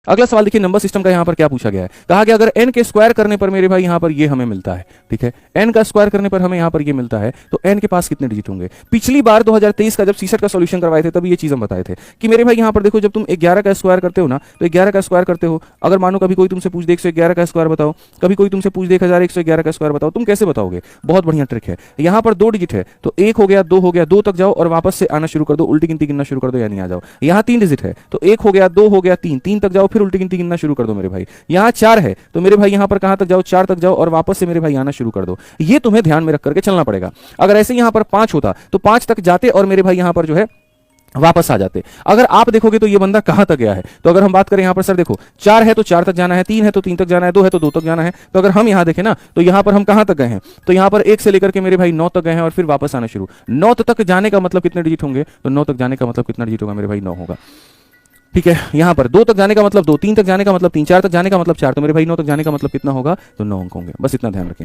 अगला सवाल देखिए, नंबर सिस्टम का यहाँ पर क्या पूछा गया है। कहा गया अगर n के स्क्वायर करने पर मेरे भाई यहाँ पर ये हमें मिलता है, ठीक है, n का स्क्वायर करने पर हमें यहाँ पर ये मिलता है, तो n के पास कितने डिजिट होंगे। पिछली बार 2023 का जब सीसेट का सॉल्यूशन करवाए थे तब ये चीज हम बताए थे कि मेरे भाई यहाँ पर देखो, जब तुम 11 का स्क्वायर करते हो ना, तो 11 का स्क्वायर करते हो, अगर मानो कभी कोई तुमसे पूछ दे 111 का स्क्वायर बताओ, कभी कोई तुमसे पूछ दे 1111 का स्क्वायर बताओ, तुम कैसे बताओगे। बहुत बढ़िया ट्रिक है। यहाँ पर 2 डिजिट है तो 1 हो गया, 2 हो गया, 2 तक जाओ और वापस से आना शुरू कर दो, उल्टी गिनती गिनना शुरू कर दो, यानी आ जाओ। यहाँ 3 डिजिट है तो 1 हो गया, 2 हो गया, 3, 3 तक जाओ, फिर उल्टी गिनती गिनना शुरू कर दो मेरे भाई। यहाँ 4 है तो मेरे भाई यहाँ पर कहां तक जाओ, 4 तक जाओ और वापस से मेरे भाई आना शुरू कर दो। ये तुम्हें ध्यान में रख करके चलना पड़ेगा। अगर ऐसे यहाँ पर 5 होता तो 5 तक जाते और मेरे भाई यहाँ पर जो है वापस आ जाते। अगर आप देखोगे तो ये बंदा कहां तक गया है, तो अगर हम बात करें यहाँ पर सर देखो 4 है तो 4 तक जाना है, 3 है तो 3 तक जाना है, 2 है तो 2 तक जाना है। तो अगर हम यहाँ देखें ना तो यहाँ पर हम कहां तक गए हैं, तो यहाँ पर 1 से लेकर के मेरे भाई 9 तक गए हैं और फिर वापस आना शुरू। 9 तक जाने का मतलब कितने डिजिट होंगे, तो 9 तक जाने का मतलब कितना डिजिट होगा मेरे भाई, 9 होगा। ठीक है, यहाँ पर 2 तक जाने का मतलब 2, 3 तक जाने का मतलब 3, 4 तक जाने का मतलब 4, तो मेरे भाई 9 तक जाने का मतलब कितना होगा, तो 9 अंक होंगे। बस इतना ध्यान रखें।